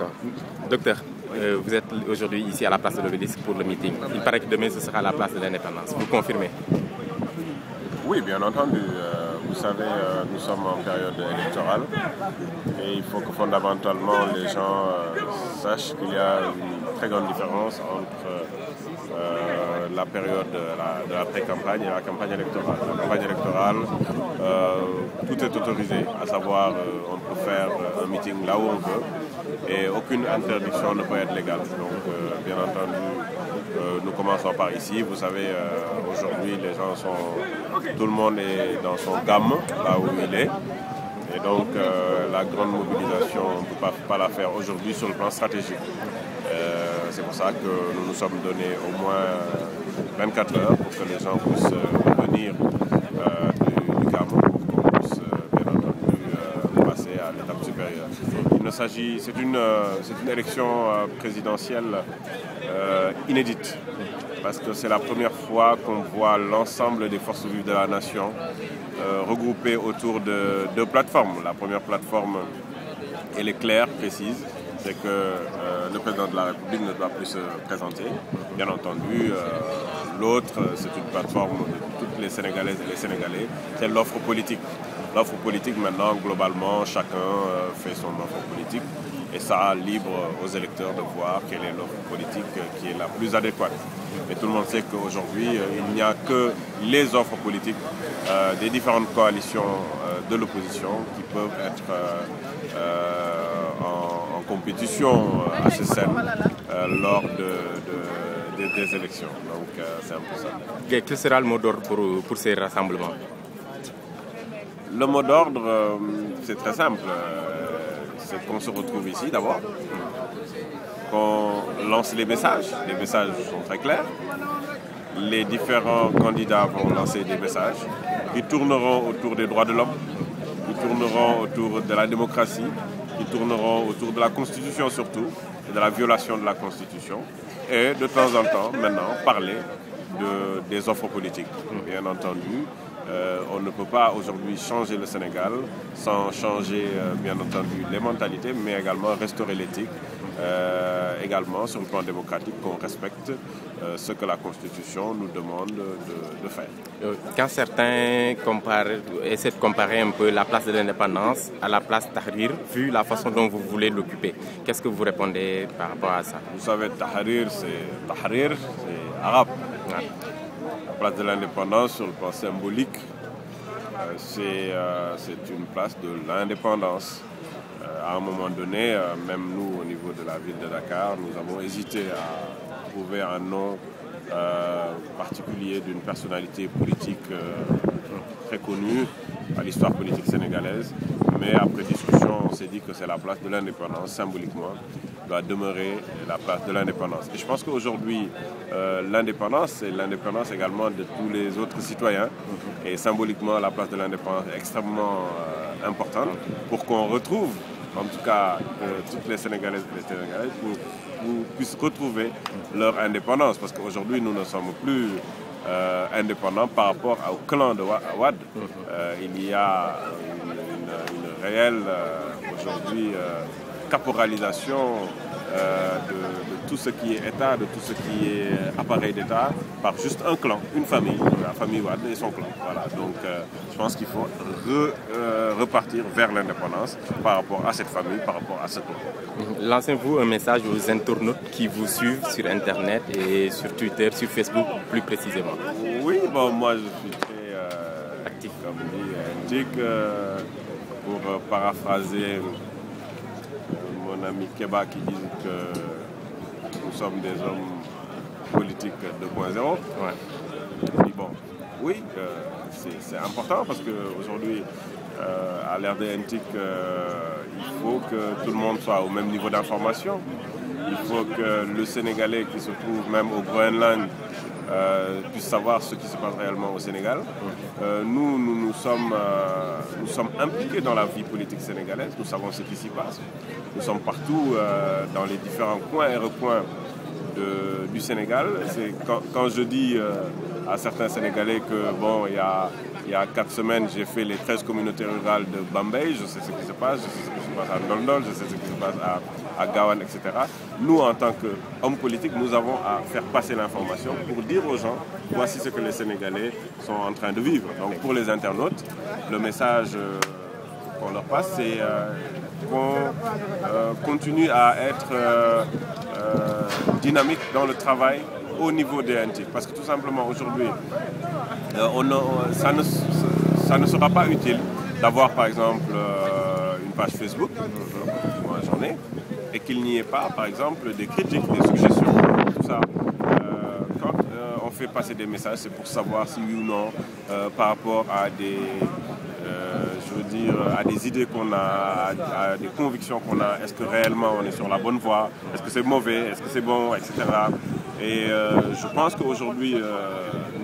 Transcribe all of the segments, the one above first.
D'accord. Docteur, vous êtes aujourd'hui ici à la place de l'Obélisque pour le meeting. Il paraît que demain ce sera à la place de l'Indépendance. Vous confirmez? Oui, bien entendu. Vous savez, nous sommes en période électorale et il faut que fondamentalement les gens sachent qu'il y a une très grande différence entre la période de la pré-campagne et la campagne électorale. La campagne électorale, tout est autorisé, à savoir on peut faire un meeting là où on veut et aucune interdiction ne peut être légale. Donc, bien entendu, nous commençons par ici. Vous savez, aujourd'hui, les gens sont... Tout le monde est dans son gamme, là où il est. Et donc, la grande mobilisation, on ne peut pas la faire aujourd'hui sur le plan stratégique. C'est pour ça que nous nous sommes donné au moins 24 heures pour que les gens puissent revenir du gamme, pour qu'on puisse, bien entendu, passer à l'étape supérieure. C'est une élection présidentielle inédite, parce que c'est la première fois qu'on voit l'ensemble des forces vives de la nation regroupées autour de deux plateformes. La première plateforme, elle est claire, précise, c'est que le président de la République ne doit plus se présenter. Bien entendu, l'autre, c'est une plateforme de toutes les Sénégalaises et les Sénégalais, c'est l'offre politique. L'offre politique, maintenant, globalement, chacun fait son offre politique et ça libre aux électeurs de voir quelle est l'offre politique qui est la plus adéquate. Mais tout le monde sait qu'aujourd'hui, il n'y a que les offres politiques des différentes coalitions de l'opposition qui peuvent être en compétition assez saine lors des élections. Donc c'est un peu ça. Quel sera le mot d'ordre pour ces rassemblements? Le mot d'ordre, c'est très simple. C'est qu'on se retrouve ici d'abord, qu'on lance les messages. Les messages sont très clairs. Les différents candidats vont lancer des messages qui tourneront autour des droits de l'homme, qui tourneront autour de la démocratie, qui tourneront autour de la Constitution surtout, et de la violation de la Constitution. Et de temps en temps, maintenant, parler des offres politiques. Bien entendu, on ne peut pas aujourd'hui changer le Sénégal sans changer, bien entendu, les mentalités, mais également restaurer l'éthique, également sur le plan démocratique, qu'on respecte ce que la Constitution nous demande de faire. Quand certains essaient de comparer un peu la place de l'Indépendance à la place Tahrir, vu la façon dont vous voulez l'occuper, qu'est-ce que vous répondez par rapport à ça? Vous savez, Tahrir, c'est arabe. Ouais. La place de l'Indépendance, sur le plan symbolique, c'est une place de l'indépendance. À un moment donné, même nous, au niveau de la ville de Dakar, nous avons hésité à trouver un nom particulier d'une personnalité politique très connue à l'histoire politique sénégalaise. Mais après discussion, on s'est dit que c'est la place de l'indépendance, symboliquement, doit demeurer la place de l'indépendance. Et je pense qu'aujourd'hui, l'indépendance, c'est l'indépendance également de tous les autres citoyens. Et symboliquement, la place de l'indépendance est extrêmement importante pour qu'on retrouve, en tout cas, toutes les Sénégalaises et les Sénégalais puissent retrouver leur indépendance. Parce qu'aujourd'hui, nous ne sommes plus indépendants par rapport au clan de Wade. Il y a une réelle, aujourd'hui, caporalisation de tout ce qui est État, de tout ce qui est appareil d'État, par juste un clan, une famille, la famille Wade et son clan. Voilà. Donc je pense qu'il faut repartir vers l'indépendance par rapport à cette famille, par rapport à ce clan. Lancez-vous un message aux internautes qui vous suivent sur Internet et sur Twitter, sur Facebook plus précisément. Oui, bon, moi je suis très actif, comme dit, indique, pour paraphraser mon ami Keba qui dit que nous sommes des hommes politiques 2.0. Ouais. Je dis bon, oui, c'est important parce qu'aujourd'hui, à l'ère des NTIC, il faut que tout le monde soit au même niveau d'information. Il faut que le Sénégalais qui se trouve même au Groenland puisse savoir ce qui se passe réellement au Sénégal. Nous sommes impliqués dans la vie politique sénégalaise, nous savons ce qui s'y passe. Nous sommes partout dans les différents coins et recoins du Sénégal. C'est quand je dis à certains Sénégalais que bon, il y a 4 semaines, j'ai fait les 13 communautés rurales de Bambey, je sais ce qui se passe, je sais ce que se passe à Ndondol, je sais ce qui se passe à Gawane, etc. Nous, en tant qu'hommes politiques, nous avons à faire passer l'information pour dire aux gens, voici ce que les Sénégalais sont en train de vivre. Donc pour les internautes, le message qu'on leur passe, c'est qu'on continue à être dynamique dans le travail au niveau des NTIC. Parce que tout simplement, aujourd'hui, ça ne sera pas utile d'avoir, par exemple, une page Facebook, moi j'en ai, et qu'il n'y ait pas, par exemple, des critiques, des suggestions, tout ça. Quand on fait passer des messages, c'est pour savoir si oui ou non, par rapport à des... à des idées qu'on a, à des convictions qu'on a, est-ce que réellement on est sur la bonne voie, est-ce que c'est mauvais, est-ce que c'est bon, etc. Et je pense qu'aujourd'hui,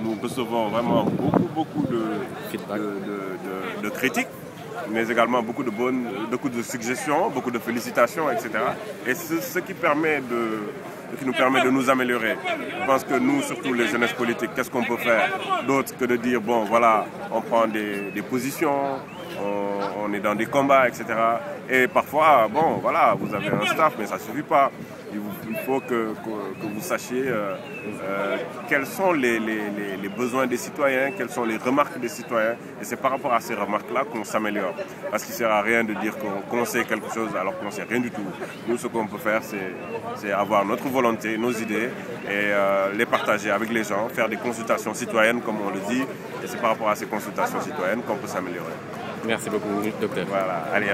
nous recevons vraiment beaucoup de critiques, mais également beaucoup de suggestions, beaucoup de félicitations, etc. Et c'est ce qui nous permet de nous améliorer. Je pense que nous, surtout les jeunesses politiques, qu'est-ce qu'on peut faire d'autre que de dire, bon voilà, on prend des positions, on est dans des combats, etc. Et parfois, bon voilà, vous avez un staff, mais ça ne suffit pas. Il faut que vous sachiez quels sont les besoins des citoyens, quelles sont les remarques des citoyens. Et c'est par rapport à ces remarques-là qu'on s'améliore. Parce qu'il ne sert à rien de dire qu'on sait quelque chose alors qu'on ne sait rien du tout. Nous, ce qu'on peut faire, c'est avoir notre volonté, nos idées et les partager avec les gens, faire des consultations citoyennes, comme on le dit. Et c'est par rapport à ces consultations citoyennes qu'on peut s'améliorer. Merci beaucoup, docteur. Voilà, allez.